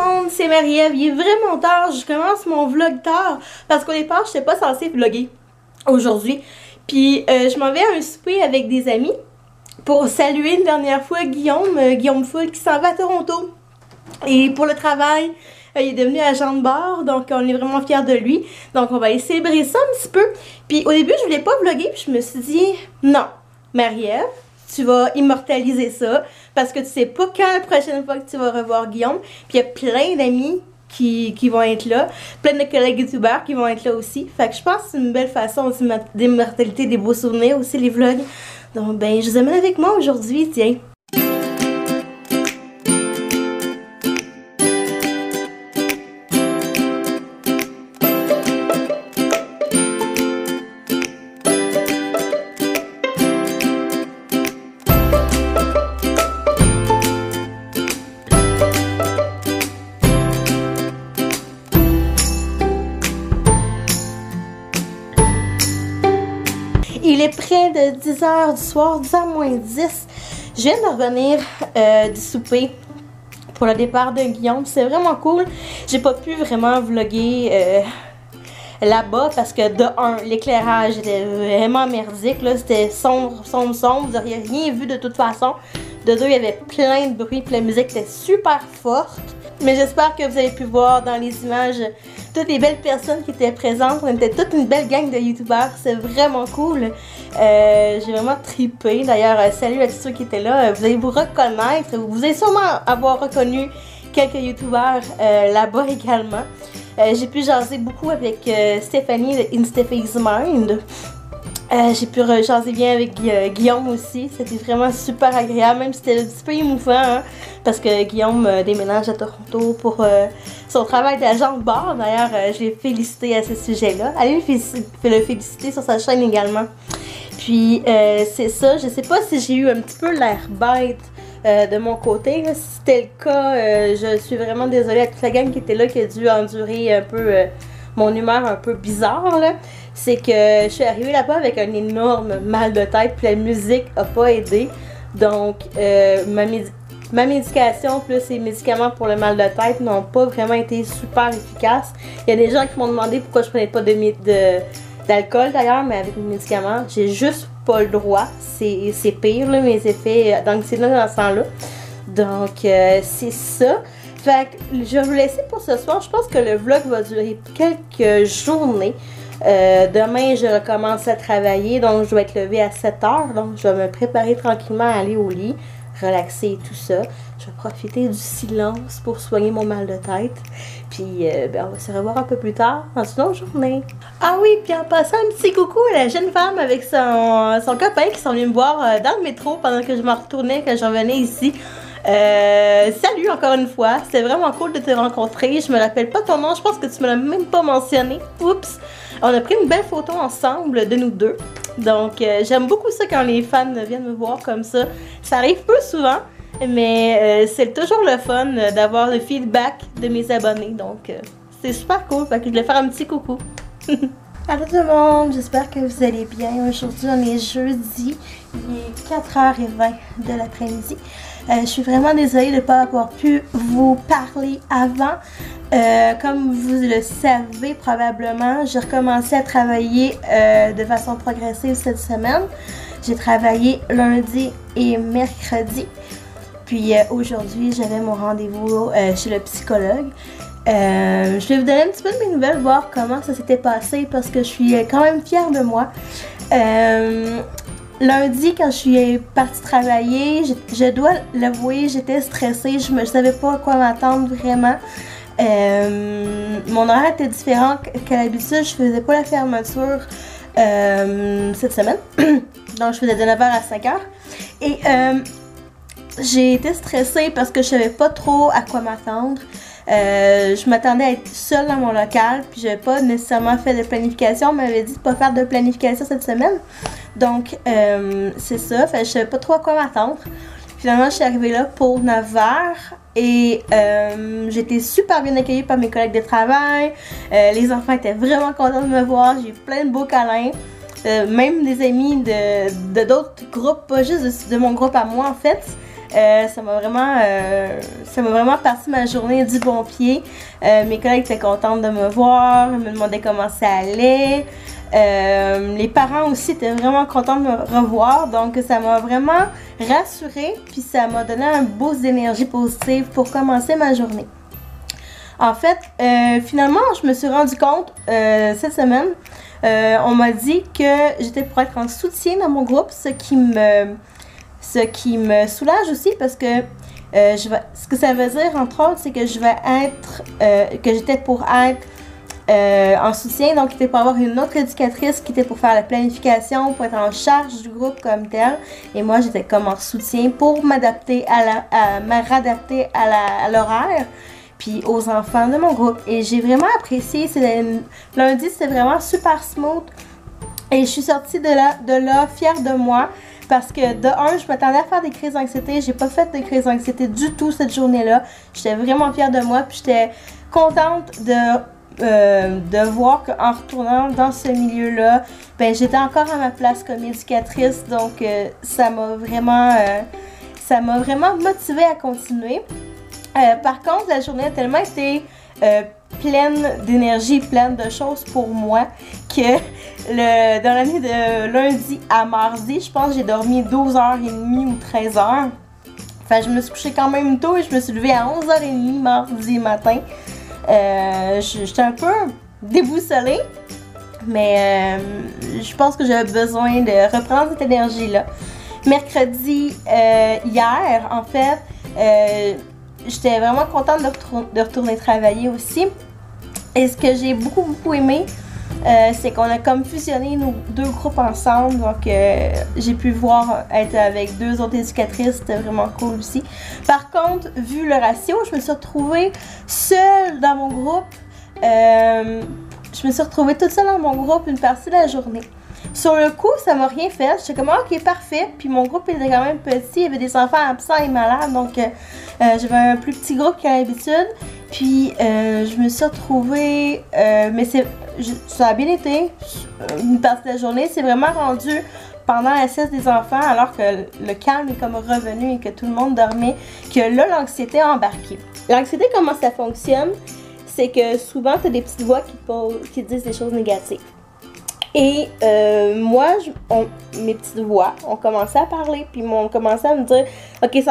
monde, c'est Marie-Ève. Il est vraiment tard, je commence mon vlog tard parce qu'au départ, je n'étais pas censée vlogger aujourd'hui. Puis je m'en vais à un souper avec des amis pour saluer une dernière fois Guillaume Foul qui s'en va à Toronto. Et pour le travail, il est devenu agent de bord, donc on est vraiment fiers de lui. Donc on va aller célébrer ça un petit peu. Puis au début, je voulais pas vlogger, puis je me suis dit, non, Marie-Ève, tu vas immortaliser ça, parce que tu sais pas quand la prochaine fois que tu vas revoir Guillaume. Puis il y a plein d'amis qui vont être là, plein de collègues youtubeurs qui vont être là aussi. Fait que je pense que c'est une belle façon aussi d'immortalité des beaux souvenirs aussi, les vlogs. Donc ben, je vous amène avec moi aujourd'hui, tiens. Il est près de 10h du soir, 10h moins 10. Je viens de revenir du souper pour le départ de Guillaume. C'est vraiment cool. J'ai pas pu vraiment vlogger là-bas parce que de un, l'éclairage était vraiment merdique. C'était sombre. Vous n'auriez rien vu de toute façon. De deux, il y avait plein de bruit, puis la musique était super forte. Mais j'espère que vous avez pu voir dans les images toutes les belles personnes qui étaient présentes. On était toute une belle gang de youtubeurs. C'est vraiment cool. J'ai vraiment trippé. D'ailleurs, salut à tous ceux qui étaient là. Vous allez vous reconnaître. Vous allez sûrement avoir reconnu quelques youtubeurs là-bas également. J'ai pu jaser beaucoup avec Stéphanie de In Stephanie's Mind. J'ai pu jaser bien avec Guillaume aussi. C'était vraiment super agréable, même si c'était un petit peu émouvant, hein, parce que Guillaume déménage à Toronto pour son travail d'agent de bord. D'ailleurs, je l'ai félicité à ce sujet-là. Allez le féliciter sur sa chaîne également. Puis, c'est ça. Je sais pas si j'ai eu un petit peu l'air bête de mon côté. Là. Si c'était le cas, je suis vraiment désolée à toute la gang qui était là, qui a dû endurer un peu mon humeur un peu bizarre, là. C'est que je suis arrivée là-bas avec un énorme mal de tête, puis la musique a pas aidé. Donc, ma médication plus les médicaments pour le mal de tête n'ont pas vraiment été super efficaces. Il y a des gens qui m'ont demandé pourquoi je prenais pas d'alcool d'ailleurs, mais avec mes médicaments, j'ai juste pas le droit. C'est pire, là, mes effets d'anxiété dans ce temps-là. Donc, c'est ça. Fait que je vais vous laisser pour ce soir. Je pense que le vlog va durer quelques journées. Demain, je recommence à travailler, donc je vais être levée à 7h. Donc, je vais me préparer tranquillement à aller au lit, relaxer et tout ça. Je vais profiter du silence pour soigner mon mal de tête. Puis, ben, on va se revoir un peu plus tard dans une autre journée. Ah oui, puis en passant, un petit coucou à la jeune femme avec son copain qui sont venus me voir dans le métro pendant que je m'en retournais, que je revenais ici. Salut encore une fois, c'était vraiment cool de te rencontrer. Je me rappelle pas ton nom, je pense que tu me l'as même pas mentionné. Oups! On a pris une belle photo ensemble de nous deux. Donc j'aime beaucoup ça quand les fans viennent me voir comme ça. Ça arrive peu souvent, mais c'est toujours le fun d'avoir le feedback de mes abonnés. Donc c'est super cool, fait que je voulais faire un petit coucou. Allô tout le monde, j'espère que vous allez bien. Aujourd'hui on est jeudi, il est 4h20 de l'après-midi. Je suis vraiment désolée de ne pas avoir pu vous parler avant. Comme vous le savez probablement, j'ai recommencé à travailler de façon progressive cette semaine. J'ai travaillé lundi et mercredi. Puis aujourd'hui, j'avais mon rendez-vous chez le psychologue. Je vais vous donner un petit peu de mes nouvelles, voir comment ça s'était passé parce que je suis quand même fière de moi. Lundi, quand je suis partie travailler, je dois l'avouer, j'étais stressée. Je ne savais pas à quoi m'attendre vraiment. Mon horaire était différent qu'à l'habitude. Je faisais pas la fermeture cette semaine. Donc, je faisais de 9h à 5h. Et j'ai été stressée parce que je savais pas trop à quoi m'attendre. Je m'attendais à être seule dans mon local, puis je n'avais pas nécessairement fait de planification. On m'avait dit de pas faire de planification cette semaine. Donc, c'est ça. Fait, je savais pas trop à quoi m'attendre. Finalement, je suis arrivée là pour 9h et j'ai été super bien accueillie par mes collègues de travail. Les enfants étaient vraiment contents de me voir. J'ai eu plein de beaux câlins. Même des amis de d'autres groupes, pas juste de mon groupe à moi en fait. Ça m'a vraiment parti ma journée du bon pied. Mes collègues étaient contentes de me voir, ils me demandaient comment ça allait. Les parents aussi étaient vraiment contents de me revoir, donc ça m'a vraiment rassurée, puis ça m'a donné un boost d'énergie positive pour commencer ma journée. En fait, finalement, je me suis rendu compte cette semaine, on m'a dit que j'étais pour être en soutien dans mon groupe, ce qui me soulage aussi parce que ce que ça veut dire entre autres, c'est que que j'étais pour être en soutien, donc c'était pour avoir une autre éducatrice qui était pour faire la planification, pour être en charge du groupe comme tel, et moi j'étais comme en soutien pour m'adapter à l'horaire puis aux enfants de mon groupe, et j'ai vraiment apprécié. Lundi c'était vraiment super smooth et je suis sortie de là fière de moi. Parce que de un, je m'attendais à faire des crises d'anxiété. J'ai pas fait de crises d'anxiété du tout cette journée-là. J'étais vraiment fière de moi. Puis j'étais contente de voir qu'en retournant dans ce milieu-là, ben j'étais encore à ma place comme éducatrice. Donc ça m'a vraiment motivée à continuer. Par contre, la journée a tellement été pleine d'énergie, pleine de choses pour moi, que dans la nuit de lundi à mardi, je pense que j'ai dormi 12h30 ou 13h. Enfin, je me suis couchée quand même tôt et je me suis levée à 11h30 mardi matin. J'étais un peu déboussolée, mais je pense que j'avais besoin de reprendre cette énergie-là. Mercredi, hier, en fait, j'étais vraiment contente de retourner travailler aussi. Et ce que j'ai beaucoup aimé, c'est qu'on a comme fusionné nos deux groupes ensemble. Donc, j'ai pu être avec deux autres éducatrices. C'était vraiment cool aussi. Par contre, vu le ratio, je me suis retrouvée seule dans mon groupe. Je me suis retrouvée toute seule dans mon groupe une partie de la journée. Sur le coup, ça m'a rien fait. J'étais comme, ok, parfait. Puis mon groupe était quand même petit. Il y avait des enfants absents et malades. Donc, j'avais un plus petit groupe qu'à l'habitude. Puis, je me suis retrouvée... mais ça a bien été. Une partie de la journée, c'est vraiment rendu pendant la sieste des enfants, alors que le calme est comme revenu et que tout le monde dormait, que là, l'anxiété a embarqué. L'anxiété, comment ça fonctionne? C'est que souvent, tu as des petites voix qui disent des choses négatives. Et moi, mes petites voix ont commencé à parler, puis m'ont commencé à me dire, ok,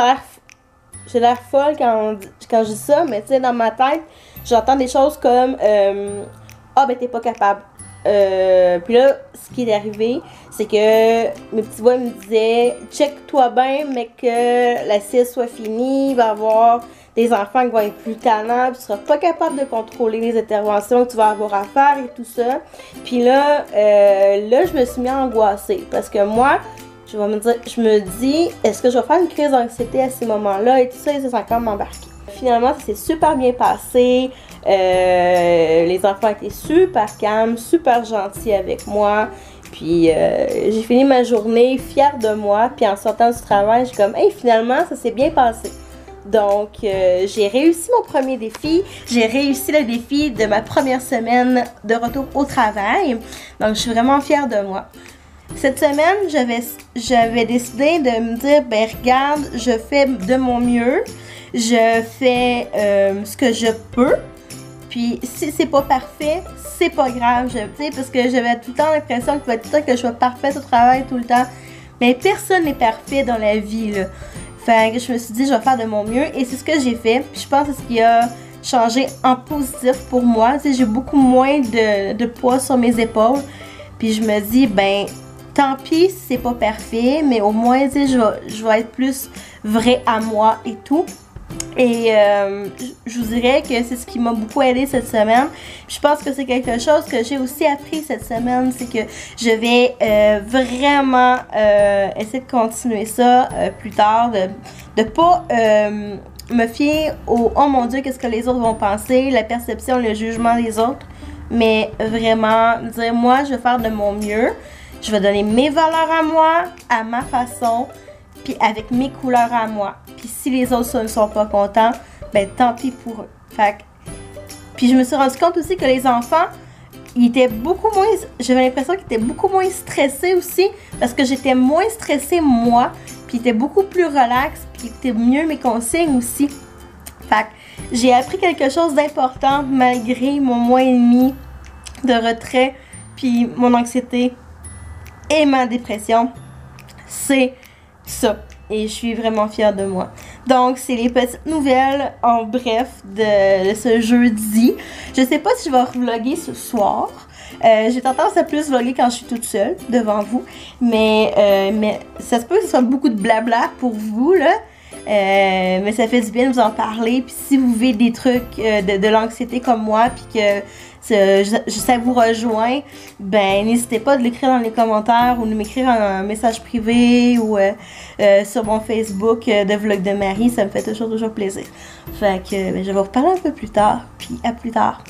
j'ai l'air folle quand je dis ça, mais tu sais, dans ma tête, j'entends des choses comme, ah ben t'es pas capable. Puis là, ce qui est arrivé, c'est que mes petites voix me disaient, check-toi bien, mais que la sieste soit finie, il va y avoir des enfants qui vont être plus tannants, puis tu seras pas capable de contrôler les interventions que tu vas avoir à faire et tout ça. Puis là, je me suis mis à angoisser parce que moi, je me dis, est-ce que je vais faire une crise d'anxiété à ces moments-là et tout ça, et ça encore m'embarquer. Finalement, ça s'est super bien passé. Les enfants étaient super calmes, super gentils avec moi. Puis j'ai fini ma journée fière de moi. Puis en sortant du travail, j'ai comme, hey, finalement, ça s'est bien passé. Donc, j'ai réussi mon premier défi. J'ai réussi le défi de ma première semaine de retour au travail. Donc, je suis vraiment fière de moi. Cette semaine, j'avais décidé de me dire, ben regarde, je fais de mon mieux. Je fais ce que je peux. Puis, si c'est pas parfait, c'est pas grave. Parce que j'avais tout le temps l'impression qu'il fallait tout le temps que je sois parfaite au travail tout le temps. Mais personne n'est parfait dans la vie, là. Fait que je me suis dit, je vais faire de mon mieux. Et c'est ce que j'ai fait. Puis je pense que c'est ce qui a changé en positif pour moi. Tu sais, j'ai beaucoup moins de poids sur mes épaules. Puis je me dis, ben, tant pis si c'est pas parfait. Mais au moins, tu sais, je vais être plus vrai à moi et tout. Et je vous dirais que c'est ce qui m'a beaucoup aidé cette semaine. Je pense que c'est quelque chose que j'ai aussi appris cette semaine. C'est que je vais vraiment essayer de continuer ça plus tard. De pas me fier au « oh mon Dieu, qu'est-ce que les autres vont penser », la perception, le jugement des autres. Mais vraiment dire, moi, je vais faire de mon mieux. Je vais donner mes valeurs à moi, à ma façon, puis avec mes couleurs à moi. Puis si les autres ne sont pas contents, ben tant pis pour eux. Fait que... Puis je me suis rendu compte aussi que les enfants, ils étaient beaucoup moins... J'avais l'impression qu'ils étaient beaucoup moins stressés aussi, parce que j'étais moins stressée moi. puis il était beaucoup plus relax, puis il écoutait mieux mes consignes aussi. Fait que j'ai appris quelque chose d'important malgré mon mois et demi de retrait, puis mon anxiété et ma dépression. C'est ça. Et je suis vraiment fière de moi. Donc, c'est les petites nouvelles en bref de ce jeudi. Je sais pas si je vais vlogger ce soir. J'ai tendance à plus vlogger quand je suis toute seule devant vous. Mais ça se peut que ce soit beaucoup de blabla pour vous, là. Mais ça fait du bien de vous en parler. Puis si vous vivez des trucs de l'anxiété comme moi, puis que ça vous rejoint, ben n'hésitez pas de l'écrire dans les commentaires ou de m'écrire un message privé ou sur mon Facebook de Vlog de Marie. Ça me fait toujours plaisir. Fait que ben, je vais vous reparler un peu plus tard. Puis à plus tard.